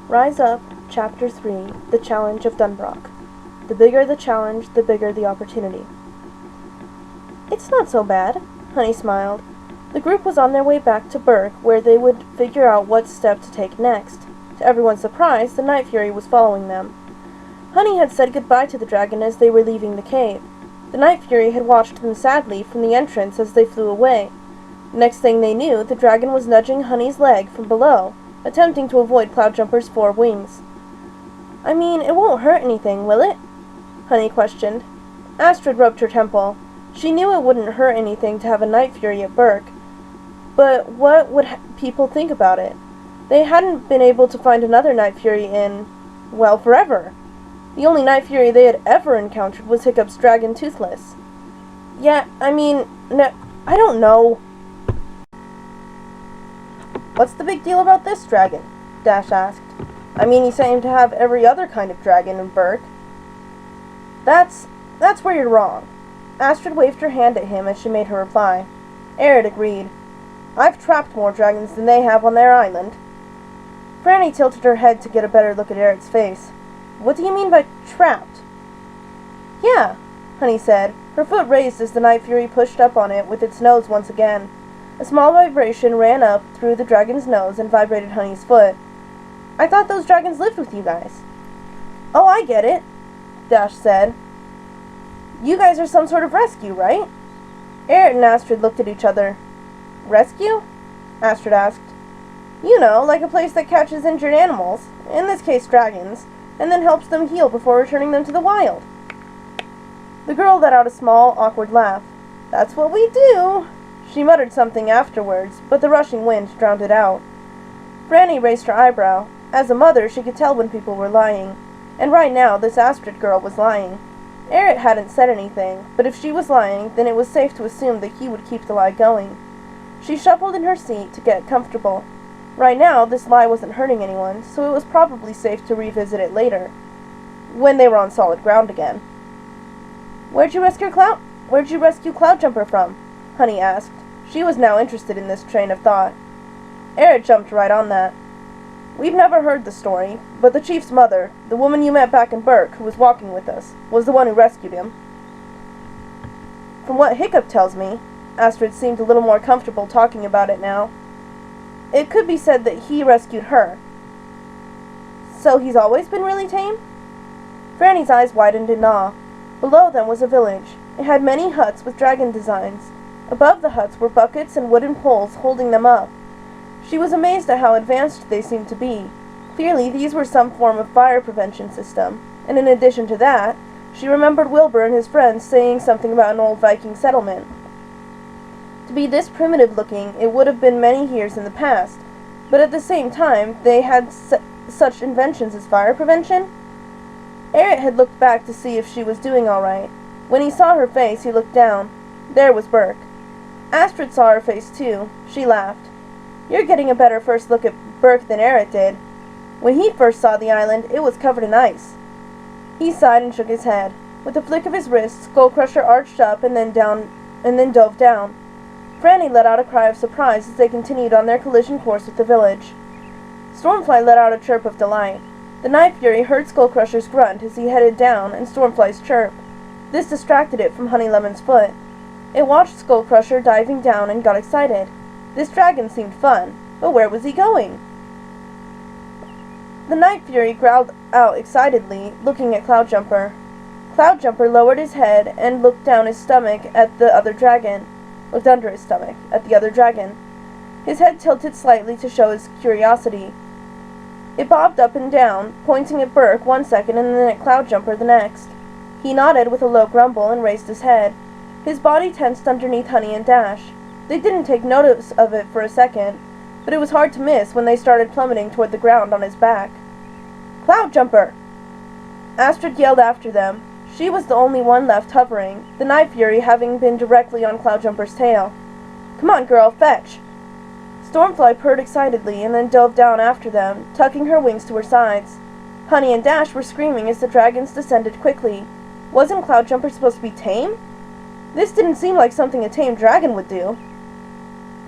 Rise Up, Chapter 3, The Challenge of Dunbrock. The bigger the challenge, the bigger the opportunity. It's not so bad, Honey smiled. The group was on their way back to Burke, where they would figure out what step to take next. To everyone's surprise, the Night Fury was following them. Honey had said goodbye to the dragon as they were leaving the cave. The Night Fury had watched them sadly from the entrance as they flew away. Next thing they knew, the dragon was nudging Honey's leg from below, attempting to avoid Cloudjumper's 4 wings. I mean, it won't hurt anything, will it? Honey questioned. Astrid rubbed her temple. She knew it wouldn't hurt anything to have a Night Fury at Burke. But what would people think about it? They hadn't been able to find another Night Fury in, well, forever. The only Night Fury they had ever encountered was Hiccup's dragon Toothless. Yeah, I mean, no, I don't know. What's the big deal about this dragon? Dash asked. I mean, you seem to have every other kind of dragon in Burke. That's where you're wrong. Astrid waved her hand at him as she made her reply. Aerith agreed. I've trapped more dragons than they have on their island. Franny tilted her head to get a better look at Aerith's face. What do you mean by trapped? Yeah, Honey said. Her foot raised as the Night Fury pushed up on it with its nose once again. A small vibration ran up through the dragon's nose and vibrated Honey's foot. I thought those dragons lived with you guys. Oh, I get it, Dash said. You guys are some sort of rescue, right? Aerith and Astrid looked at each other. Rescue? Astrid asked. You know, like a place that catches injured animals, in this case dragons, and then helps them heal before returning them to the wild. The girl let out a small, awkward laugh. That's what we do. She muttered something afterwards, but the rushing wind drowned it out. Franny raised her eyebrow. As a mother, she could tell when people were lying. And right now, this Astrid girl was lying. Aerith hadn't said anything, but if she was lying, then it was safe to assume that he would keep the lie going. She shuffled in her seat to get comfortable. Right now, this lie wasn't hurting anyone, so it was probably safe to revisit it later, when they were on solid ground again. Where'd you rescue Cloudjumper from? Honey asked. She was now interested in this train of thought. Aerith jumped right on that. We've never heard the story, but the chief's mother, the woman you met back in Burke who was walking with us, was the one who rescued him. From what Hiccup tells me, Astrid seemed a little more comfortable talking about it now. It could be said that he rescued her. So he's always been really tame? Franny's eyes widened in awe. Below them was a village. It had many huts with dragon designs. Above the huts were buckets and wooden poles holding them up. She was amazed at how advanced they seemed to be. Clearly, these were some form of fire prevention system, and in addition to that, she remembered Wilbur and his friends saying something about an old Viking settlement. To be this primitive-looking, it would have been many years in the past, but at the same time, they had such inventions as fire prevention. Aerith had looked back to see if she was doing all right. When he saw her face, he looked down. There was Burke. Astrid saw her face, too. She laughed. You're getting a better first look at Burke than Aerith did. When he first saw the island, it was covered in ice. He sighed and shook his head. With a flick of his wrist, Skullcrusher arched up and then dove down. Franny let out a cry of surprise as they continued on their collision course with the village. Stormfly let out a chirp of delight. The Night Fury heard Skullcrusher's grunt as he headed down and Stormfly's chirp. This distracted it from Honeylemon's foot. It watched Skullcrusher diving down and got excited. This dragon seemed fun, but where was he going? The Night Fury growled out excitedly, looking at Cloudjumper. Cloudjumper lowered his head and looked under his stomach at the other dragon. His head tilted slightly to show his curiosity. It bobbed up and down, pointing at Burke 1 second and then at Cloudjumper the next. He nodded with a low grumble and raised his head. His body tensed underneath Honey and Dash. They didn't take notice of it for a second, but it was hard to miss when they started plummeting toward the ground on his back. Cloudjumper! Astrid yelled after them. She was the only one left hovering, the Night Fury having been directly on Cloudjumper's tail. Come on, girl, fetch! Stormfly purred excitedly and then dove down after them, tucking her wings to her sides. Honey and Dash were screaming as the dragons descended quickly. Wasn't Cloudjumper supposed to be tame? This didn't seem like something a tame dragon would do.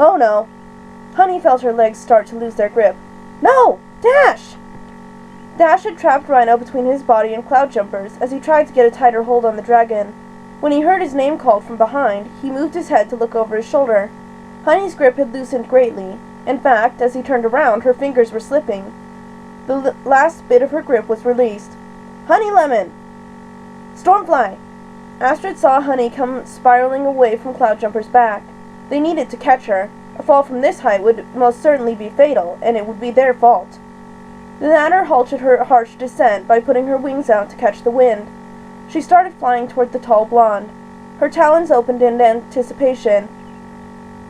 Oh no. Honey felt her legs start to lose their grip. No! Dash! Dash had trapped Rhino between his body and Cloudjumper's as he tried to get a tighter hold on the dragon. When he heard his name called from behind, he moved his head to look over his shoulder. Honey's grip had loosened greatly. In fact, as he turned around, her fingers were slipping. The last bit of her grip was released. "Honey Lemon!" "Stormfly!" Astrid saw Honey come spiraling away from Cloudjumper's back. They needed to catch her. A fall from this height would most certainly be fatal, and it would be their fault. The latter halted her harsh descent by putting her wings out to catch the wind. She started flying toward the tall blonde. Her talons opened in anticipation.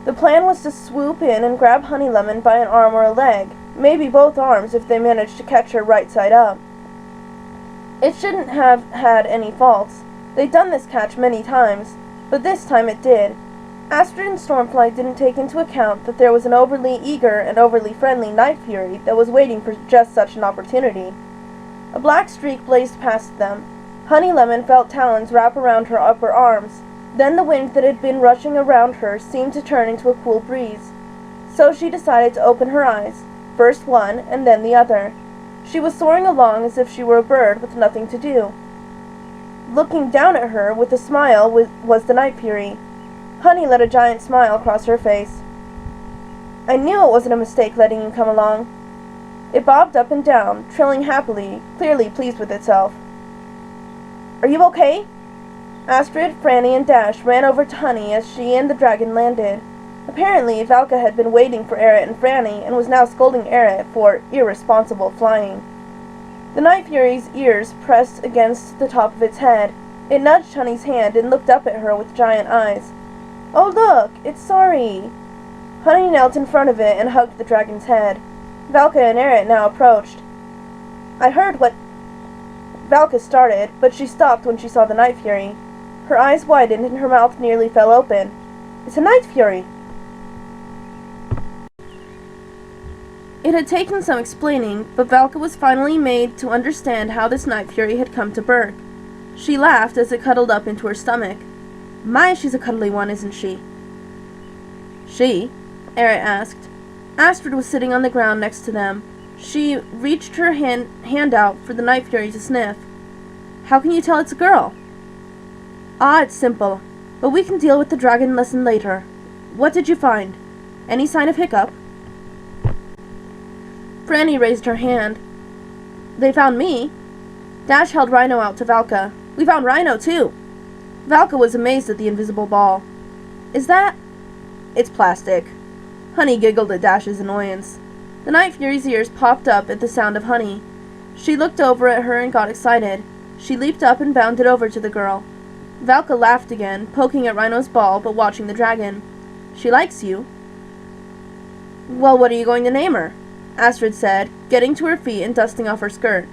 The plan was to swoop in and grab Honey Lemon by an arm or a leg, maybe both arms if they managed to catch her right side up. It shouldn't have had any faults. They'd done this catch many times, but this time it did. Astrid and Stormfly didn't take into account that there was an overly eager and overly friendly Night Fury that was waiting for just such an opportunity. A black streak blazed past them. Honey Lemon felt talons wrap around her upper arms. Then the wind that had been rushing around her seemed to turn into a cool breeze. So she decided to open her eyes, first one and then the other. She was soaring along as if she were a bird with nothing to do. Looking down at her with a smile was the Night Fury. Honey let a giant smile cross her face. "I knew it wasn't a mistake letting you come along." It bobbed up and down, trilling happily, clearly pleased with itself. "Are you okay?" Astrid, Franny, and Dash ran over to Honey as she and the dragon landed. Apparently, Valka had been waiting for Aerith and Franny and was now scolding Aerith for irresponsible flying. The Night Fury's ears pressed against the top of its head. It nudged Honey's hand and looked up at her with giant eyes. "Oh look, it's sorry." Honey knelt in front of it and hugged the dragon's head. Valka and Aerith now approached. "I heard what—" Valka started, but she stopped when she saw the Night Fury. Her eyes widened and her mouth nearly fell open. "It's a Night Fury!" It had taken some explaining, but Valka was finally made to understand how this Night Fury had come to Berk. She laughed as it cuddled up into her stomach. "My, she's a cuddly one, isn't she?" "She?" Aerith asked. Astrid was sitting on the ground next to them. She reached her hand out for the Night Fury to sniff. "How can you tell it's a girl?" "Ah, it's simple, but we can deal with the dragon lesson later. What did you find? Any sign of Hiccup?" Franny raised her hand. "They found me." Dash held Rhino out to Valka. "We found Rhino, too." Valka was amazed at the invisible ball. "Is that—" "It's plastic." Honey giggled at Dash's annoyance. The Night Fury's ears popped up at the sound of Honey. She looked over at her and got excited. She leaped up and bounded over to the girl. Valka laughed again, poking at Rhino's ball but watching the dragon. "She likes you." "Well, what are you going to name her?" Astrid said, getting to her feet and dusting off her skirt.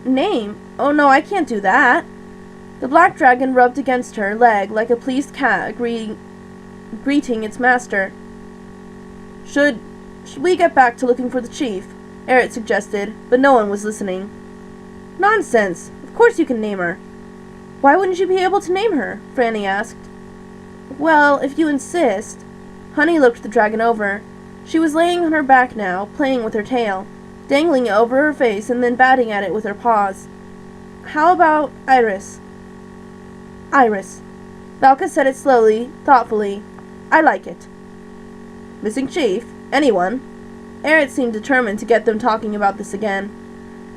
"Name? Oh no, I can't do that." The black dragon rubbed against her leg like a pleased cat greeting its master. Should we get back to looking for the chief?" Aerith suggested, but no one was listening. "Nonsense! Of course you can name her." "Why wouldn't you be able to name her?" Franny asked. "Well, if you insist." Honey looked the dragon over. She was laying on her back now, playing with her tail, dangling it over her face and then batting at it with her paws. "How about Iris?" "Iris." Valka said it slowly, thoughtfully. "I like it." "Missing chief? Anyone?" Aerith seemed determined to get them talking about this again.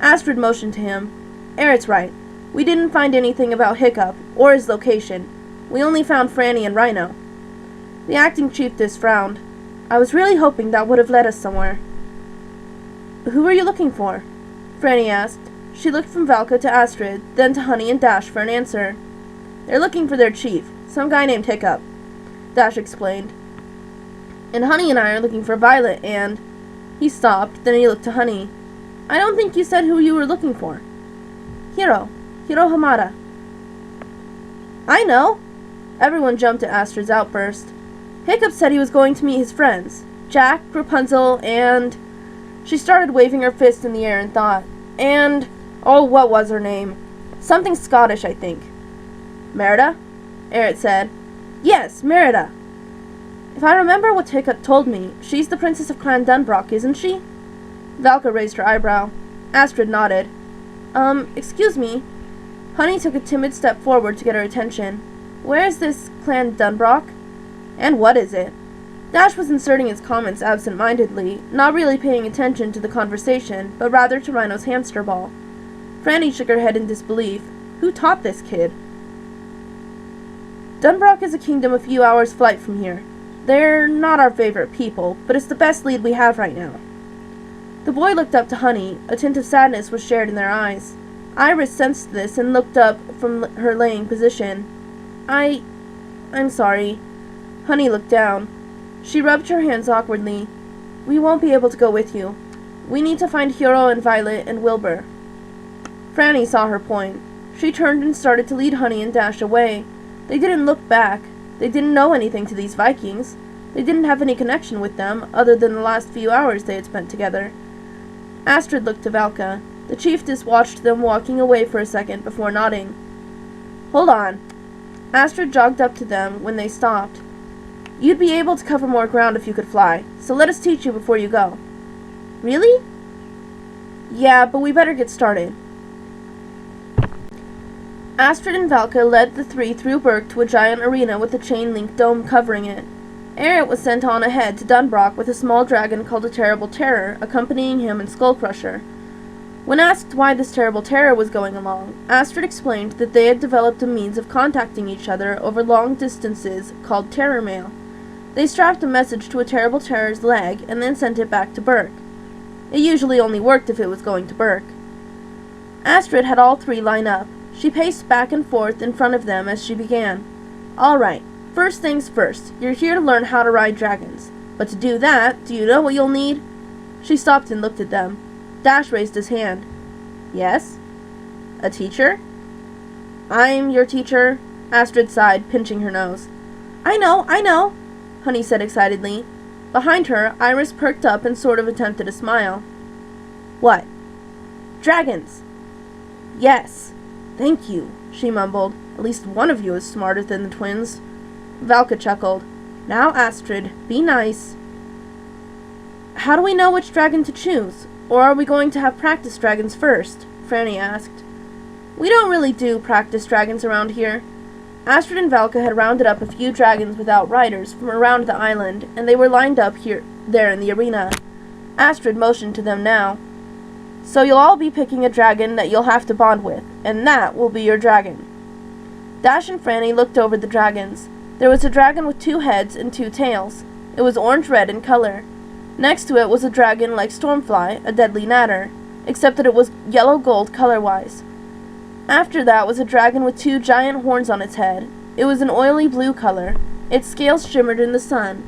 Astrid motioned to him. "Aerith's right. We didn't find anything about Hiccup, or his location. We only found Franny and Rhino." The acting chiefess frowned. "I was really hoping that would have led us somewhere." "Who are you looking for?" Franny asked. She looked from Valka to Astrid, then to Honey and Dash for an answer. "They're looking for their chief, some guy named Hiccup," Dash explained. "And Honey and I are looking for Violet and—" He stopped, then he looked to Honey. "I don't think you said who you were looking for." Hiro Hamada." "I know!" Everyone jumped at Astrid's outburst. "Hiccup said he was going to meet his friends. Jack, Rapunzel, and—" She started waving her fist in the air and thought. "Oh, what was her name? Something Scottish, I think." "Merida?" Aerith said. "Yes, Merida." "If I remember what Hiccup told me, she's the Princess of Clan Dunbrock, isn't she?" Valka raised her eyebrow. Astrid nodded. Excuse me. Honey took a timid step forward to get her attention. Where is this Clan Dunbrock? And what is it? Dash was inserting his comments absent-mindedly, not really paying attention to the conversation, but rather to Rhino's hamster ball. Franny shook her head in disbelief. Who taught this kid? Dunbrock is a kingdom a few hours' flight from here. They're not our favorite people, but it's the best lead we have right now. The boy looked up to Honey. A tint of sadness was shared in their eyes. Iris sensed this and looked up from her laying position. I'm sorry. Honey looked down. She rubbed her hands awkwardly. We won't be able to go with you. We need to find Hero and Violet and Wilbur. Franny saw her point. She turned and started to lead Honey and Dash away. They didn't look back. They didn't know anything to these Vikings. They didn't have any connection with them, other than the last few hours they had spent together. Astrid looked to Valka. The chiefess watched them walking away for a second before nodding. Hold on. Astrid jogged up to them when they stopped. You'd be able to cover more ground if you could fly, so let us teach you before you go. Really? Yeah, but we better get started. Astrid and Valka led the three through Berk to a giant arena with a chain-link dome covering it. Aerith was sent on ahead to Dunbrock with a small dragon called a Terrible Terror accompanying him and Skullcrusher. When asked why this Terrible Terror was going along, Astrid explained that they had developed a means of contacting each other over long distances called Terror Mail. They strapped a message to a Terrible Terror's leg and then sent it back to Berk. It usually only worked if it was going to Berk. Astrid had all three line up. She paced back and forth in front of them as she began. All right, first things first, you're here to learn how to ride dragons. But to do that, do you know what you'll need? She stopped and looked at them. Dash raised his hand. Yes? A teacher? I'm your teacher, Astrid sighed, pinching her nose. I know, Honey said excitedly. Behind her, Iris perked up and sort of attempted a smile. What? Dragons! Yes. Thank you, she mumbled. At least one of you is smarter than the twins. Valka chuckled. Now, Astrid, be nice. How do we know which dragon to choose? Or are we going to have practice dragons first? Franny asked. We don't really do practice dragons around here. Astrid and Valka had rounded up a few dragons without riders from around the island, and they were lined up there in the arena. Astrid motioned to them now. So you'll all be picking a dragon that you'll have to bond with, and that will be your dragon. Dash and Franny looked over the dragons. There was a dragon with 2 heads and 2 tails. It was orange-red in color. Next to it was a dragon like Stormfly, a deadly natter, except that it was yellow-gold color-wise. After that was a dragon with 2 giant horns on its head. It was an oily blue color. Its scales shimmered in the sun.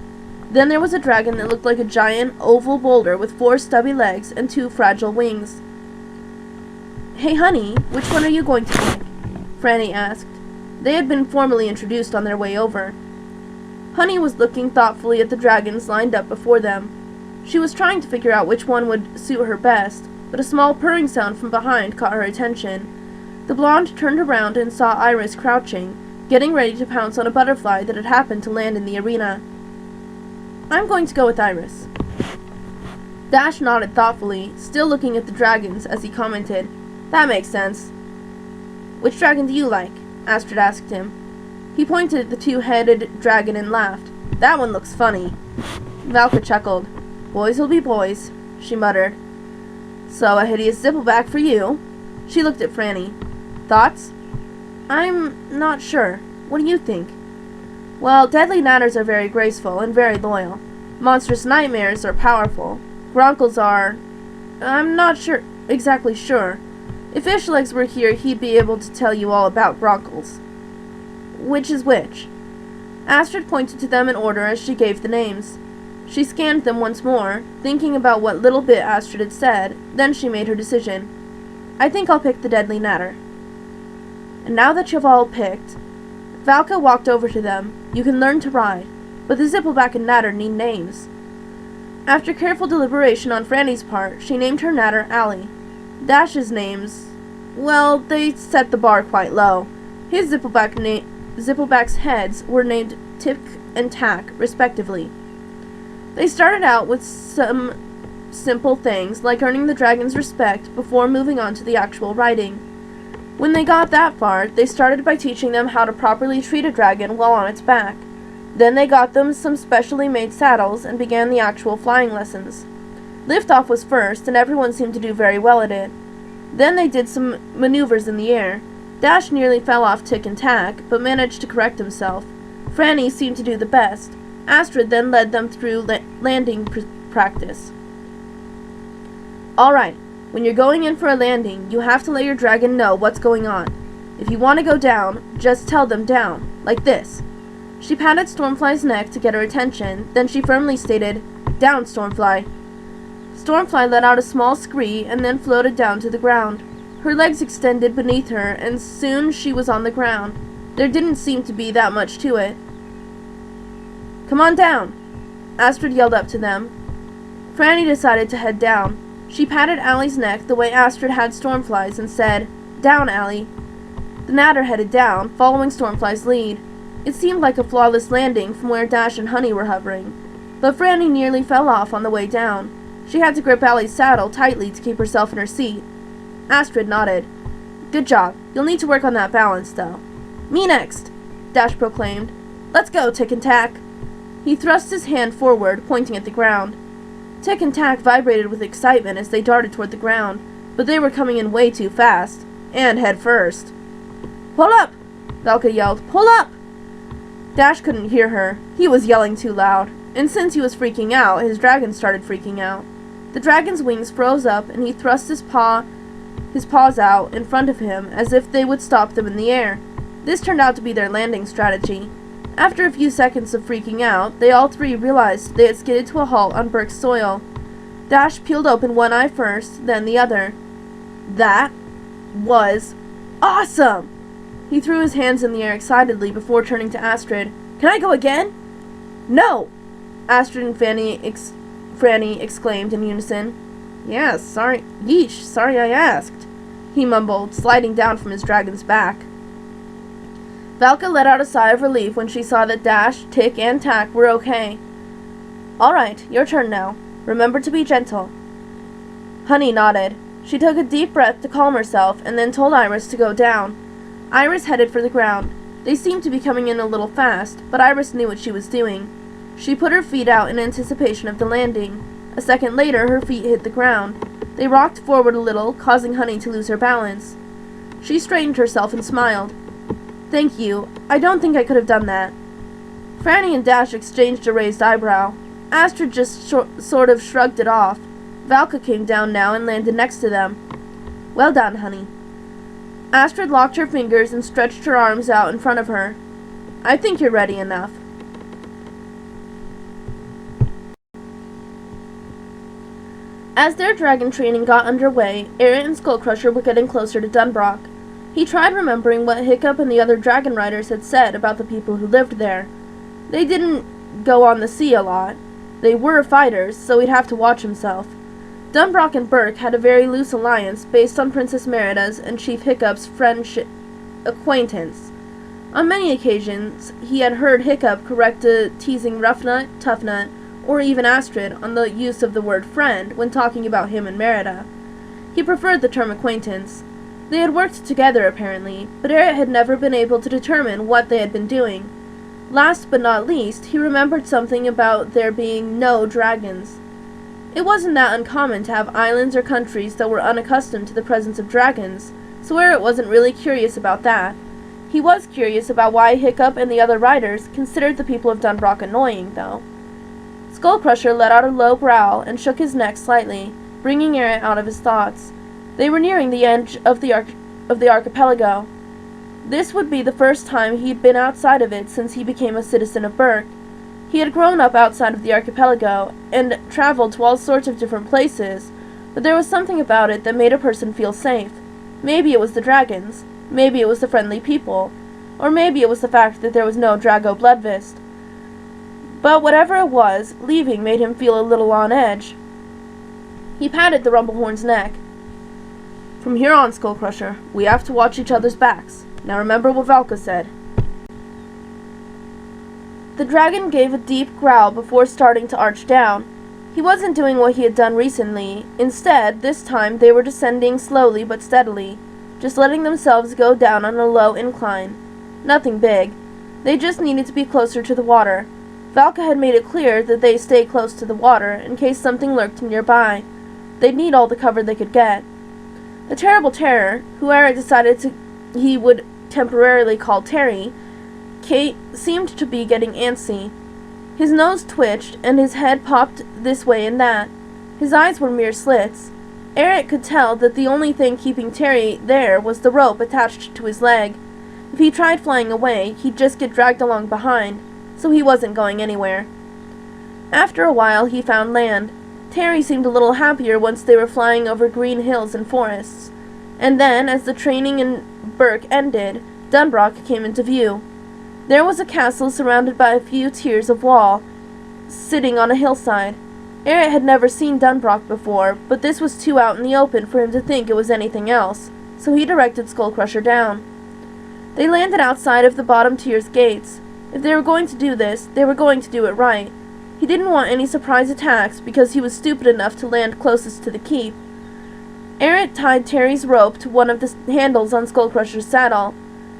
Then there was a dragon that looked like a giant oval boulder with 4 stubby legs and 2 fragile wings. Hey, Honey, which one are you going to pick? Franny asked. They had been formally introduced on their way over. Honey was looking thoughtfully at the dragons lined up before them. She was trying to figure out which one would suit her best, but a small purring sound from behind caught her attention. The blonde turned around and saw Iris crouching, getting ready to pounce on a butterfly that had happened to land in the arena. I'm going to go with Iris. Dash nodded thoughtfully, still looking at the dragons as he commented, That makes sense. Which dragon do you like? Astrid asked him. He pointed at the 2-headed dragon and laughed. That one looks funny. Valka chuckled. Boys will be boys, she muttered. So a hideous zippleback for you. She looked at Franny. Thoughts? I'm not sure. What do you think? Well, deadly natters are very graceful and very loyal. Monstrous nightmares are powerful. Gronkles are... I'm not exactly sure. If Ishlegs were here, he'd be able to tell you all about Gronkles. Which is which? Astrid pointed to them in order as she gave the names. She scanned them once more, thinking about what little bit Astrid had said, then she made her decision. I think I'll pick the deadly natter. And now that you've all picked, Valka walked over to them. You can learn to ride, but the Zippleback and Natter need names. After careful deliberation on Franny's part, she named her Natter Allie. Dash's names, well, they set the bar quite low. His Zippleback's heads were named Tick and Tack, respectively. They started out with some simple things, like earning the dragon's respect before moving on to the actual riding. When they got that far, they started by teaching them how to properly treat a dragon while on its back. Then they got them some specially made saddles and began the actual flying lessons. Liftoff was first, and everyone seemed to do very well at it. Then they did some maneuvers in the air. Dash nearly fell off Tick and Tack, but managed to correct himself. Franny seemed to do the best. Astrid then led them through landing practice. Alright, when you're going in for a landing, you have to let your dragon know what's going on. If you want to go down, just tell them down, like this. She patted Stormfly's neck to get her attention, then she firmly stated, "Down, Stormfly." Stormfly let out a small scree and then floated down to the ground. Her legs extended beneath her, and soon she was on the ground. There didn't seem to be that much to it. "Come on down," Astrid yelled up to them. Franny decided to head down. She patted Allie's neck the way Astrid had Stormfly's and said, "Down, Allie." The Natter headed down, following Stormfly's lead. It seemed like a flawless landing from where Dash and Honey were hovering, but Franny nearly fell off on the way down. She had to grip Allie's saddle tightly to keep herself in her seat. Astrid nodded. "Good job. You'll need to work on that balance, though." "Me next," Dash proclaimed. "Let's go, Tick and Tack." He thrust his hand forward, pointing at the ground. Tick and Tack vibrated with excitement as they darted toward the ground, but they were coming in way too fast, and head first. "Pull up!" Velka yelled. "Pull up!" Dash couldn't hear her. He was yelling too loud, and since he was freaking out, his dragon started freaking out. The dragon's wings froze up, and he thrust his paws out in front of him as if they would stop them in the air. This turned out to be their landing strategy. After a few seconds of freaking out, they all three realized they had skidded to a halt on Burke's soil. Dash peeled open one eye first, then the other. That was awesome! He threw his hands in the air excitedly before turning to Astrid. "Can I go again?" "No!" Astrid and Franny exclaimed in unison. "Yes, sorry I asked," he mumbled, sliding down from his dragon's back. Valka let out a sigh of relief when she saw that Dash, Tick, and Tack were okay. "All right, your turn now. Remember to be gentle." Honey nodded. She took a deep breath to calm herself and then told Iris to go down. Iris headed for the ground. They seemed to be coming in a little fast, but Iris knew what she was doing. She put her feet out in anticipation of the landing. A second later, her feet hit the ground. They rocked forward a little, causing Honey to lose her balance. She straightened herself and smiled. "Thank you. I don't think I could have done that." Franny and Dash exchanged a raised eyebrow. Astrid just sort of shrugged it off. Valka came down now and landed next to them. "Well done, Honey." Astrid locked her fingers and stretched her arms out in front of her. "I think you're ready enough." As their dragon training got underway, Eret and Skullcrusher were getting closer to Dunbrock. He tried remembering what Hiccup and the other dragon riders had said about the people who lived there. They didn't go on the sea a lot. They were fighters, so he'd have to watch himself. Dunbrock and Burke had a very loose alliance based on Princess Merida's and Chief Hiccup's acquaintance. On many occasions, he had heard Hiccup correct a teasing Roughnut, Toughnut, or even Astrid on the use of the word friend when talking about him and Merida. He preferred the term acquaintance. They had worked together, apparently, but Eret had never been able to determine what they had been doing. Last but not least, he remembered something about there being no dragons. It wasn't that uncommon to have islands or countries that were unaccustomed to the presence of dragons, so Eret wasn't really curious about that. He was curious about why Hiccup and the other riders considered the people of Dunbrock annoying, though. Skullcrusher let out a low growl and shook his neck slightly, bringing Eret out of his thoughts. They were nearing the edge of the archipelago. This would be the first time he'd been outside of it since he became a citizen of Burke. He had grown up outside of the archipelago and traveled to all sorts of different places, but there was something about it that made a person feel safe. Maybe it was the dragons, maybe it was the friendly people, or maybe it was the fact that there was no Drago Bloodfist. But whatever it was, leaving made him feel a little on edge. He patted the Rumblehorn's neck. "From here on, Skullcrusher, we have to watch each other's backs. Now remember what Valka said." The dragon gave a deep growl before starting to arch down. He wasn't doing what he had done recently. Instead, this time they were descending slowly but steadily, just letting themselves go down on a low incline. Nothing big. They just needed to be closer to the water. Valka had made it clear that they stay close to the water in case something lurked nearby. They'd need all the cover they could get. The terrible terror, who Eric decided he would temporarily call Terry, Kate seemed to be getting antsy. His nose twitched, and his head popped this way and that. His eyes were mere slits. Eric could tell that the only thing keeping Terry there was the rope attached to his leg. If he tried flying away, he'd just get dragged along behind, so he wasn't going anywhere. After a while, he found land. Terry seemed a little happier once they were flying over green hills and forests. And then, as the training in Burke ended, Dunbrock came into view. There was a castle surrounded by a few tiers of wall, sitting on a hillside. Eric had never seen Dunbrock before, but this was too out in the open for him to think it was anything else, so he directed Skullcrusher down. They landed outside of the bottom tier's gates. If they were going to do this, they were going to do it right. He didn't want any surprise attacks because he was stupid enough to land closest to the keep. Eric tied Terry's rope to one of the handles on Skullcrusher's saddle.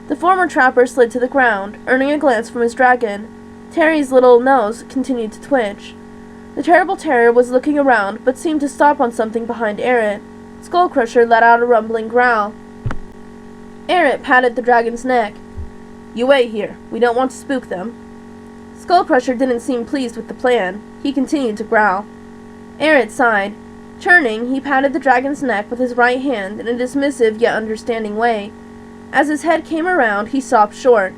The former trapper slid to the ground, earning a glance from his dragon. Terry's little nose continued to twitch. The terrible terror was looking around, but seemed to stop on something behind Eric. Skullcrusher let out a rumbling growl. Eric patted the dragon's neck. "You wait here. We don't want to spook them." Skullcrusher didn't seem pleased with the plan. He continued to growl. Eric sighed. Turning, he patted the dragon's neck with his right hand in a dismissive yet understanding way. As his head came around, he stopped short.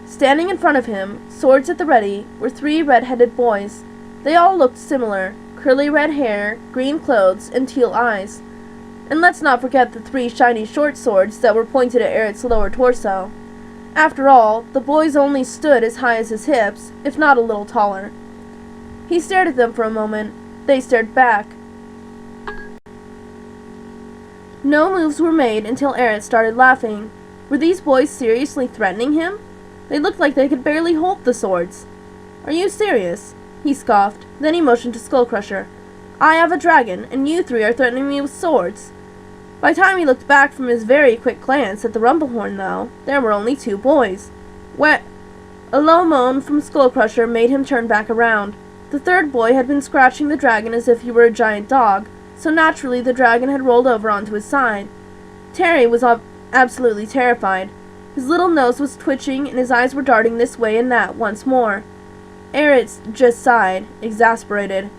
Standing in front of him, swords at the ready, were 3 red-headed boys. They all looked similar: curly red hair, green clothes, and teal eyes. And let's not forget the 3 shiny short swords that were pointed at Eric's lower torso. After all, the boys only stood as high as his hips, if not a little taller. He stared at them for a moment. They stared back. No moves were made until Eric started laughing. Were these boys seriously threatening him? They looked like they could barely hold the swords. "Are you serious?" he scoffed. Then he motioned to Skullcrusher. "I have a dragon, and you 3 are threatening me with swords." By the time he looked back from his very quick glance at the Rumblehorn, though, there were only 2 boys. A low moan from Skullcrusher made him turn back around. The 3rd boy had been scratching the dragon as if he were a giant dog, so naturally the dragon had rolled over onto his side. Terry was absolutely terrified. His little nose was twitching, and his eyes were darting this way and that once more. Eric just sighed, exasperated.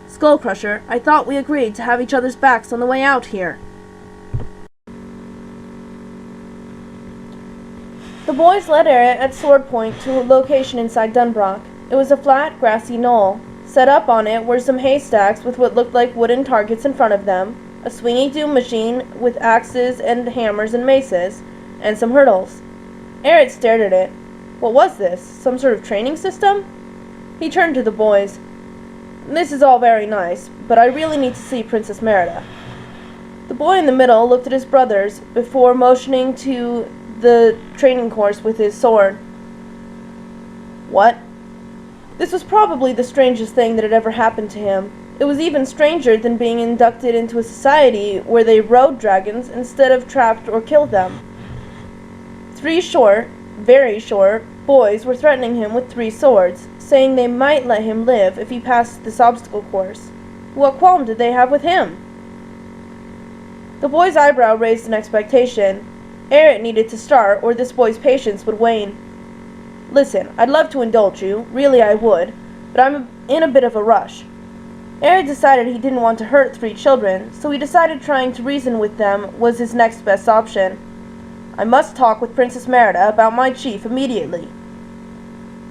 "Skullcrusher, I thought we agreed to have each other's backs on the way out here." The boys led Eric at sword point to a location inside Dunbrock. It was a flat, grassy knoll. Set up on it were some haystacks with what looked like wooden targets in front of them, a swingy doom machine with axes and hammers and maces, and some hurdles. Eric stared at it. What was this? Some sort of training system? He turned to the boys. "This is all very nice, but I really need to see Princess Merida." The boy in the middle looked at his brothers before motioning to the training course with his sword. "What?" This was probably the strangest thing that had ever happened to him. It was even stranger than being inducted into a society where they rode dragons instead of trapped or killed them. 3 short, very short, boys were threatening him with 3 swords, saying they might let him live if he passed this obstacle course. What qualm did they have with him? The boy's eyebrow raised in expectation. Eric needed to start, or this boy's patience would wane. "Listen, I'd love to indulge you, really I would, but I'm in a bit of a rush." Eric decided he didn't want to hurt 3 children, so he decided trying to reason with them was his next best option. "I must talk with Princess Merida about my chief immediately."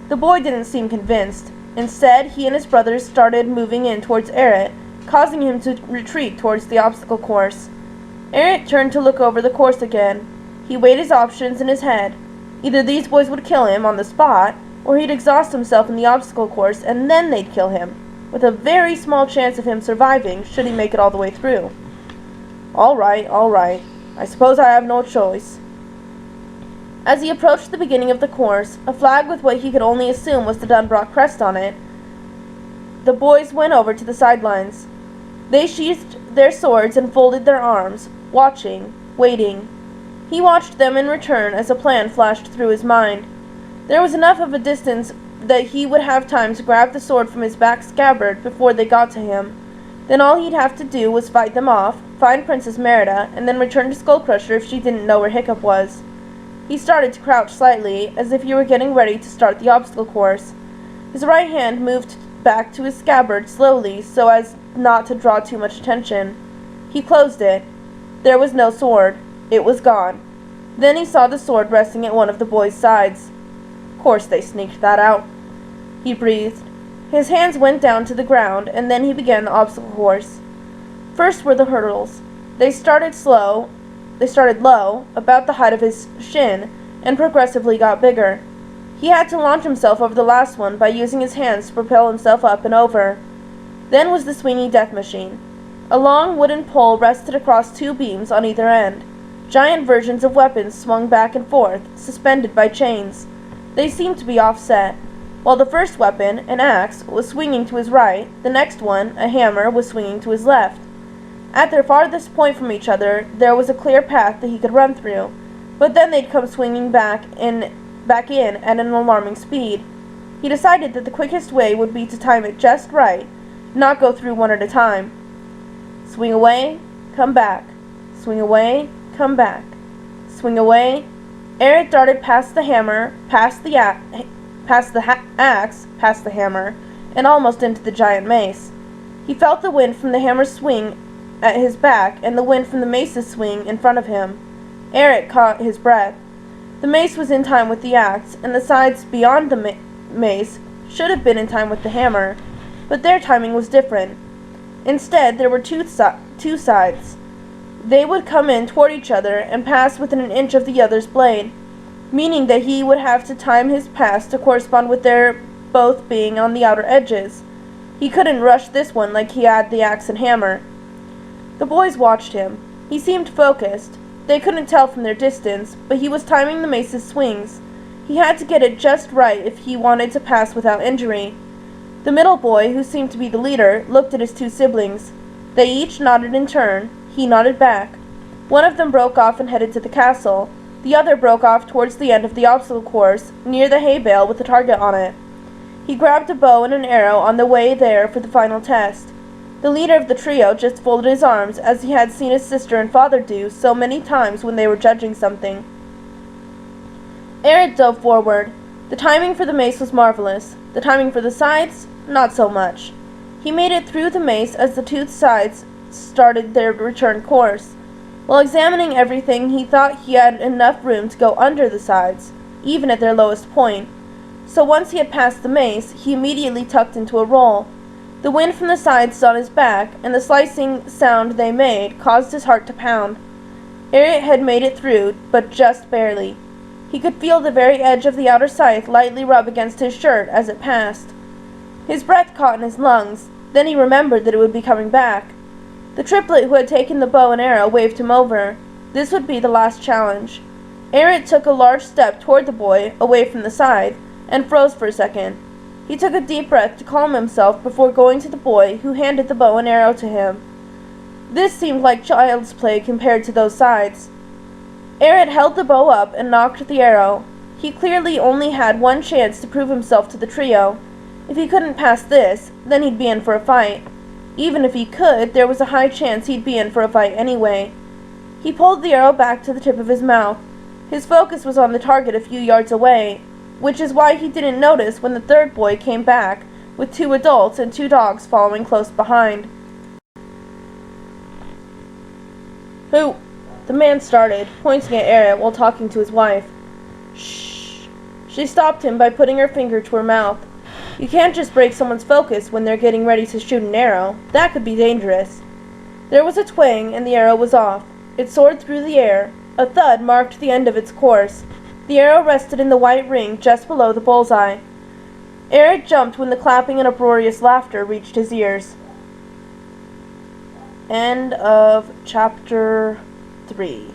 The boy didn't seem convinced. Instead, he and his brothers started moving in towards Eric, causing him to retreat towards the obstacle course. Eric turned to look over the course again. He weighed his options in his head. Either these boys would kill him on the spot, or he'd exhaust himself in the obstacle course and then they'd kill him, with a very small chance of him surviving should he make it all the way through. All right. I suppose I have no choice." As he approached the beginning of the course, a flag with what he could only assume was the Dunbrock crest on it, the boys went over to the sidelines. They sheathed their swords and folded their arms, watching, waiting. He watched them in return as a plan flashed through his mind. There was enough of a distance that he would have time to grab the sword from his back scabbard before they got to him. Then all he'd have to do was fight them off, find Princess Merida, and then return to Skullcrusher if she didn't know where Hiccup was. He started to crouch slightly, as if he were getting ready to start the obstacle course. His right hand moved back to his scabbard slowly so as not to draw too much attention. He closed it. There was no sword. It was gone. Then he saw the sword resting at one of the boys' sides. Of course they sneaked that out. He breathed. His hands went down to the ground, and then he began the obstacle course. First were the hurdles. They started low, about the height of his shin, and progressively got bigger. He had to launch himself over the last one by using his hands to propel himself up and over. Then was the swinging death machine. A long wooden pole rested across two beams on either end. Giant versions of weapons swung back and forth, suspended by chains. They seemed to be offset. While the first weapon, an axe, was swinging to his right, the next one, a hammer, was swinging to his left. At their farthest point from each other, there was a clear path that he could run through, but then they'd come swinging back in at an alarming speed. He decided that the quickest way would be to time it just right, not go through one at a time. Swing away, come back. Swing away, come back. Swing away. Eric darted past the hammer, past the axe, past the hammer, and almost into the giant mace. He felt the wind from the hammer's swing at his back and the wind from the mace's swing in front of him. Eric caught his breath. The mace was in time with the axe, and the sides beyond the mace should have been in time with the hammer, but their timing was different. Instead, there were two sides. They would come in toward each other and pass within an inch of the other's blade, meaning that he would have to time his pass to correspond with their both being on the outer edges. He couldn't rush this one like he had the axe and hammer. The boys watched him. He seemed focused. They couldn't tell from their distance, but he was timing the mace's swings. He had to get it just right if he wanted to pass without injury. The middle boy, who seemed to be the leader, looked at his two siblings. They each nodded in turn. He nodded back. One of them broke off and headed to the castle. The other broke off towards the end of the obstacle course, near the hay bale with a target on it. He grabbed a bow and an arrow on the way there for the final test. The leader of the trio just folded his arms, as he had seen his sister and father do so many times when they were judging something. Eric dove forward. The timing for the mace was marvelous. The timing for the sides, not so much. He made it through the mace as the two sides started their return course. While examining everything, he thought he had enough room to go under the sides, even at their lowest point. So once he had passed the mace, he immediately tucked into a roll. The wind from the sides on his back, and the slicing sound they made, caused his heart to pound. Eric had made it through, but just barely. He could feel the very edge of the outer scythe lightly rub against his shirt as it passed. His breath caught in his lungs. Then he remembered that it would be coming back. The triplet who had taken the bow and arrow waved him over. This would be the last challenge. Eric took a large step toward the boy, away from the scythe, and froze for a second. He took a deep breath to calm himself before going to the boy, who handed the bow and arrow to him. This seemed like child's play compared to those sides. Eric held the bow up and knocked the arrow. He clearly only had one chance to prove himself to the trio. If he couldn't pass this, then he'd be in for a fight. Even if he could, there was a high chance he'd be in for a fight anyway. He pulled the arrow back to the tip of his mouth. His focus was on the target a few yards away, which is why he didn't notice when the third boy came back, with 2 adults and 2 dogs following close behind. "Who?" The man started, pointing at Eric while talking to his wife. "Shh." She stopped him by putting her finger to her mouth. You can't just break someone's focus when they're getting ready to shoot an arrow. That could be dangerous. There was a twang, and the arrow was off. It soared through the air. A thud marked the end of its course. The arrow rested in the white ring just below the bullseye. Eric jumped when the clapping and uproarious laughter reached his ears. End of chapter 3.